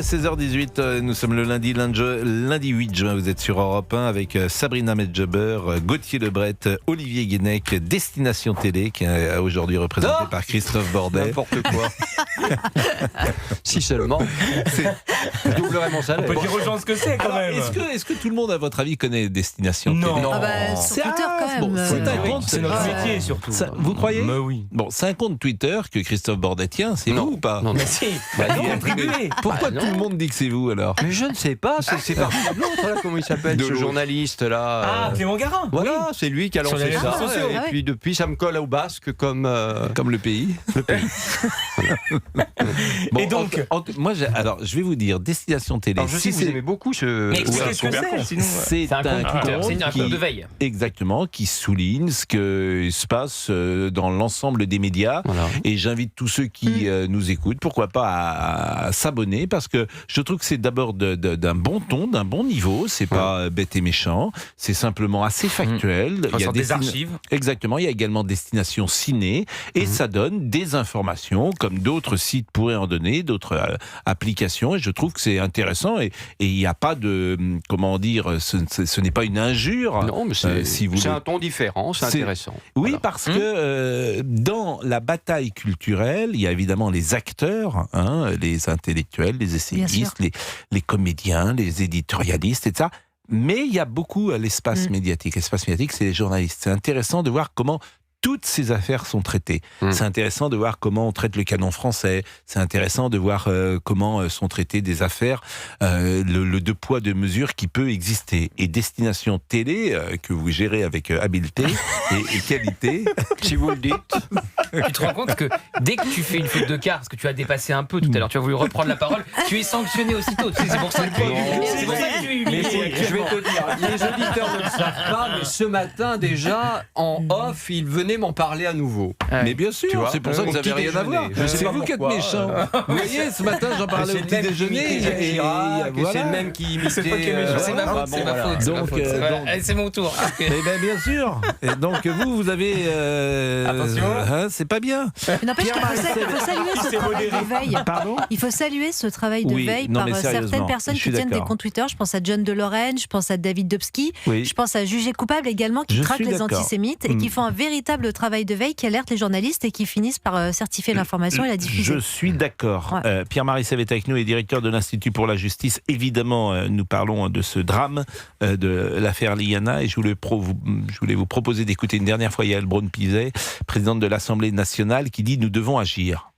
16h18, nous sommes le lundi 8 juin, vous êtes sur Europe 1 avec Sabrina Medjaber, Gauthier Lebret, Olivier Guénec, Destination Télé, qui est aujourd'hui représenté par Christophe Bordet. N'importe quoi. Si seulement. Je doublerai mon salaire. On peut dire aux gens ce que c'est quand même. Est-ce que tout le monde, à votre avis, connaît Destination Télé? Non. Ah bah, sur Twitter quand même. C'est un compte. C'est notre métier surtout. Vous croyez? Mais oui. Bon, c'est un compte Twitter que Christophe Bordet tient, c'est vous ou pas? Non, Mais si. Bah, Vous non. contribuez. Pourquoi Bah, tout non. le monde dit que c'est vous alors? Mais je ne sais pas, c'est parti de l'autre là, comment il s'appelle De ce l'autre. journaliste là. Ah, Clément Garin. Voilà, c'est lui qui a Sur lancé les réseaux ça. sociaux. Et Ah ouais. puis depuis, ça me colle au basque comme. Comme le pays. Et donc moi, alors, je vais vous dire, Destination Télé. Alors, je sais que vous aimez beaucoup ce. Mais expliquez Ouais, ce que c'est, sinon. C'est un compte C'est un qui- compte de veille. Exactement, qui souligne ce que se passe dans l'ensemble des médias. Voilà. Et j'invite tous ceux qui nous écoutent, pourquoi pas à s'abonner, parce que je trouve que c'est d'abord d'un bon ton, d'un bon niveau. C'est pas bête et méchant, c'est simplement assez factuel. On sort des archives. Exactement, il y a également Destination Ciné, et ça donne des informations, comme d'autres sites pourraient en donner, d'autres applications, et je trouve que c'est intéressant, et il n'y a pas de, comment dire, ce n'est pas une injure. Non, mais c'est si vous c'est voulez. un ton différent, c'est C'est- intéressant. Oui, Voilà. parce que dans la bataille culturelle, il y a évidemment les acteurs, les intellectuels, les essayistes, les comédiens, les éditorialistes, etc. Mais il y a beaucoup l'espace médiatique. L'espace médiatique, c'est les journalistes. C'est intéressant de voir comment toutes ces affaires sont traitées. C'est intéressant de voir comment on traite le canon français. C'est intéressant de voir comment sont traitées des affaires, le deux poids, deux mesures qui peut exister. Et Destination Télé, que vous gérez avec habileté et qualité. Si vous le dites. Tu te rends compte que dès que tu fais une faute de quart, parce que tu as dépassé un peu tout à l'heure, tu as voulu reprendre la parole, tu es sanctionné aussitôt. Tu sais, c'est pour ça que tu es humilié. Je vais te dire, les auditeurs ne le savent pas, mais ce matin déjà, en off, il venait m'en parler à nouveau. Mais bien sûr, Tu vois, c'est pour ça que au vous n'avez petit rien à voir. déjeuner. Je sais C'est pas vous qui êtes pourquoi, méchant. Vous voyez, ce matin, j'en parlais au C'est le petit même qui déjeuner. imitait Jacques Chirac, et c'est le même qui imitait. C'est toi qui es méchant. C'est ma faute, c'est ma faute. c'est ma Donc, faute. Voilà. Allez, c'est mon tour. Eh bien, sûr. Et donc, vous avez... Attention. c'est pas bien. Mais n'empêche qu'il faut saluer ce travail de veille. Pardon? Il faut saluer ce travail de Oui, veille non, par mais certaines sérieusement, personnes je suis qui tiennent des d'accord. comptes Twitter. Je pense à John de Lorraine, je pense à David Dobski, Oui. je pense à Jugé Coupable également, qui Je traque suis les d'accord. antisémites et qui font un véritable travail de veille, qui alerte les journalistes et qui finissent par certifier l'information et la diffuser. Je suis d'accord. Ouais. Pierre-Marie Sève est avec nous, et directeur de l'Institut pour la justice. Évidemment, nous parlons de ce drame de l'affaire Liana, et je voulais vous proposer d'écouter une dernière fois Yael Braun-Pivet, présidente de l'Assemblée nationale, qui dit « Nous devons agir ».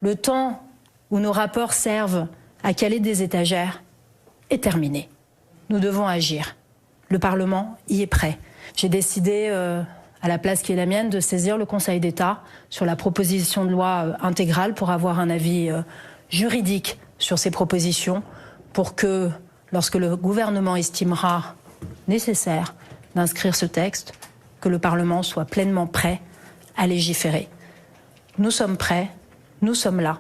Le temps où nos rapports servent à caler des étagères est terminé. Nous devons agir. Le Parlement y est prêt. J'ai décidé, à la place qui est la mienne, de saisir le Conseil d'État sur la proposition de loi intégrale pour avoir un avis juridique sur ces propositions, pour que, lorsque le gouvernement estimera nécessaire d'inscrire ce texte, que le Parlement soit pleinement prêt à légiférer. Nous sommes prêts, nous sommes là,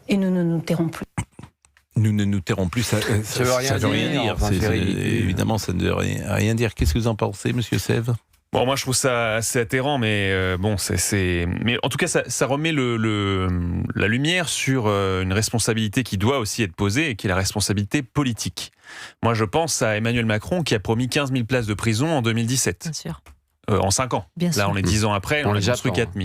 et nous ne nous tairons plus. Nous ne nous tairons plus, ça veut rien dire, enfin, c'est ridicule. Évidemment, ça ne veut rien dire. Qu'est-ce que vous en pensez, monsieur Sève? Bon, moi je trouve ça assez atterrant, mais bon, mais en tout cas, ça remet la lumière sur une responsabilité qui doit aussi être posée, et qui est la responsabilité politique. Moi, je pense à Emmanuel Macron qui a promis 15 000 places de prison en 2017. Bien sûr. En 5 ans. Bien Là, sûr. on est 10 ans après, on a les construit attend. 4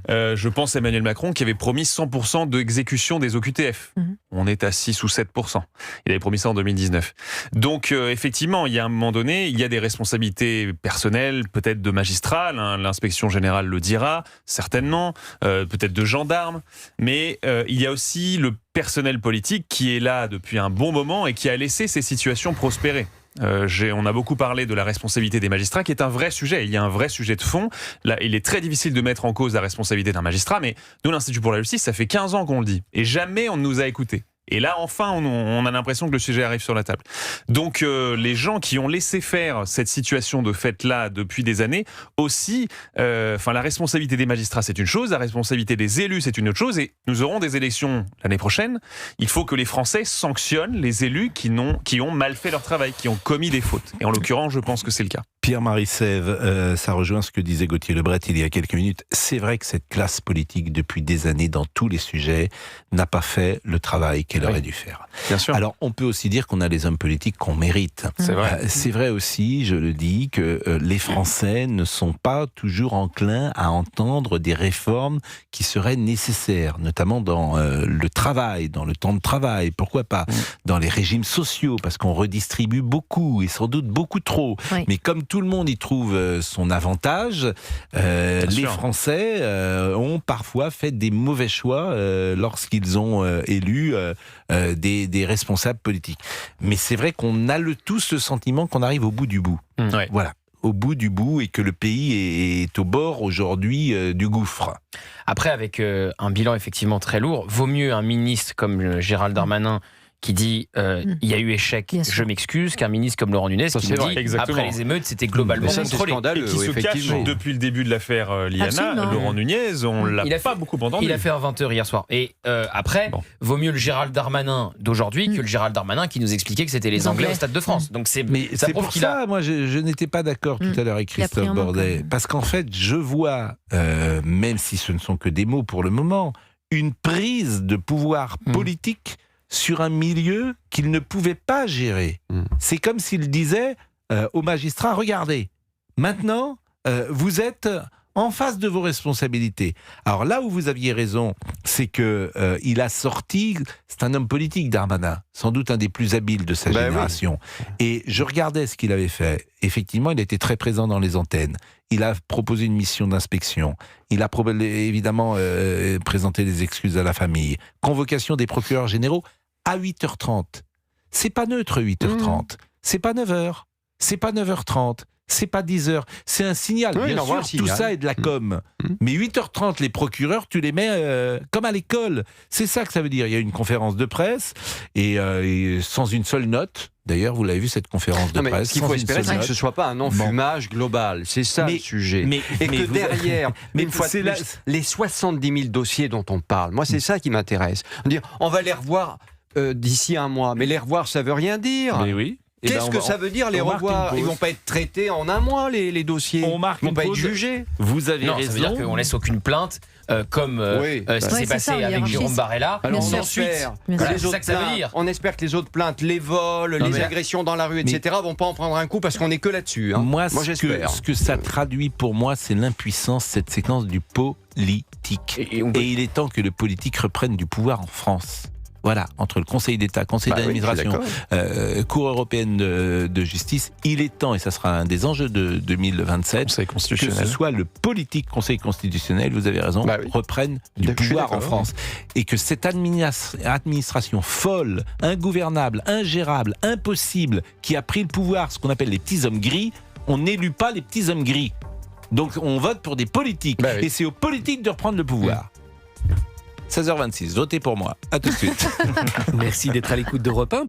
000. Je pense à Emmanuel Macron qui avait promis 100% d'exécution des OQTF. On est à 6 ou 7%. Il avait promis ça en 2019. Donc, effectivement, il y a un moment donné, il y a des responsabilités personnelles, peut-être de magistrats, l'inspection générale le dira, certainement, peut-être de gendarmes, mais il y a aussi le personnel politique qui est là depuis un bon moment et qui a laissé ces situations prospérer. On a beaucoup parlé de la responsabilité des magistrats, qui est un vrai sujet. Il y a un vrai sujet de fond. Là, il est très difficile de mettre en cause la responsabilité d'un magistrat, mais nous, l'Institut pour la justice, ça fait 15 ans qu'on le dit. Et jamais on ne nous a écoutés. Et là, enfin, on a l'impression que le sujet arrive sur la table. Donc, les gens qui ont laissé faire cette situation de fait-là depuis des années, aussi, la responsabilité des magistrats, c'est une chose, la responsabilité des élus, c'est une autre chose, et nous aurons des élections l'année prochaine. Il faut que les Français sanctionnent les élus qui ont mal fait leur travail, qui ont commis des fautes. Et en l'occurrence, je pense que c'est le cas. Pierre-Marie Sève, ça rejoint ce que disait Gauthier Lebret il y a quelques minutes. C'est vrai que cette classe politique, depuis des années, dans tous les sujets, n'a pas fait le travail qu'elle aurait dû faire. Bien sûr. Alors, on peut aussi dire qu'on a les hommes politiques qu'on mérite. C'est vrai. C'est vrai aussi, je le dis, que les Français ne sont pas toujours enclins à entendre des réformes qui seraient nécessaires, notamment dans le travail, dans le temps de travail, pourquoi pas, dans les régimes sociaux, parce qu'on redistribue beaucoup, et sans doute beaucoup trop. Oui. Mais comme tout le monde y trouve son avantage, les Français ont parfois fait des mauvais choix lorsqu'ils ont élu des responsables politiques. Mais c'est vrai qu'on a tous le sentiment qu'on arrive au bout du bout. Ouais. Voilà, au bout du bout, et que le pays est au bord aujourd'hui du gouffre. Après, avec un bilan effectivement très lourd, vaut mieux un ministre comme Gérald Darmanin qui dit il y a eu échec, je m'excuse, qu'un ministre comme Laurent Nunez qui nous dit après les émeutes, c'était globalement contrôlé. Et qui se cache depuis le début de l'affaire Liana. Absolument. Laurent Nunez, on l'a pas beaucoup entendu. Il a fait un 20h hier soir. Et après, vaut mieux le Gérald Darmanin d'aujourd'hui que le Gérald Darmanin qui nous expliquait que c'était les Anglais au Stade de France. Donc Mais c'est pour ça, moi, je n'étais pas d'accord tout à l'heure avec Christophe Bordet. Parce qu'en fait, je vois, même si ce ne sont que des mots pour le moment, une prise de pouvoir politique sur un milieu qu'il ne pouvait pas gérer. C'est comme s'il disait aux magistrats, regardez, maintenant, vous êtes en face de vos responsabilités. Alors là où vous aviez raison, c'est que il a sorti, c'est un homme politique, Darmanin, sans doute un des plus habiles de sa génération. Oui. Et je regardais ce qu'il avait fait. Effectivement, il était très présent dans les antennes. Il a proposé une mission d'inspection. Il a évidemment présenté des excuses à la famille. Convocation des procureurs généraux à 8h30. C'est pas neutre 8h30. C'est pas 9h. C'est pas 9h30. C'est pas 10h. C'est un signal. Oui, bien sûr, tout ça est de la com. Mais 8h30, les procureurs, tu les mets comme à l'école. C'est ça que ça veut dire. Il y a une conférence de presse et sans une seule note. D'ailleurs, vous l'avez vu, cette conférence de presse. Ce qu'il faut espérer, c'est que ce ne soit pas un enfumage global. C'est ça le sujet. Et que derrière, une fois de plus, les 70 000 dossiers dont on parle, moi, c'est ça qui m'intéresse. On va les revoir d'ici un mois. Mais les revoir, ça ne veut rien dire. Mais oui. Qu'est-ce que ça veut dire, les revoir? Ils ne vont pas être traités en un mois, les dossiers. Ils ne vont pas être jugés. Vous avez raison. Ça veut dire qu'on ne laisse aucune plainte, comme ce qui s'est passé avec Jérôme Barella. Alors on espère. C'est ça que ça veut dire. On espère que les autres plaintes, les vols, les agressions dans la rue, etc., ne vont pas en prendre un coup parce qu'on n'est que là-dessus. Moi, ce que ça traduit pour moi, c'est l'impuissance, cette séquence du politique. Et il est temps que le politique reprenne du pouvoir en France. Voilà, entre le Conseil d'État, Conseil d'administration, Cour européenne de justice, il est temps, et ça sera un des enjeux de 2027, Conseil constitutionnel, que ce soit le politique Conseil constitutionnel, vous avez raison, reprenne du pouvoir en France. Et que cette administration folle, ingouvernable, ingérable, impossible, qui a pris le pouvoir, ce qu'on appelle les petits hommes gris, on n'élut pas les petits hommes gris. Donc on vote pour des politiques. Et c'est aux politiques de reprendre le pouvoir. 16h26, votez pour moi. À tout de suite. Merci d'être à l'écoute d'Europe 1.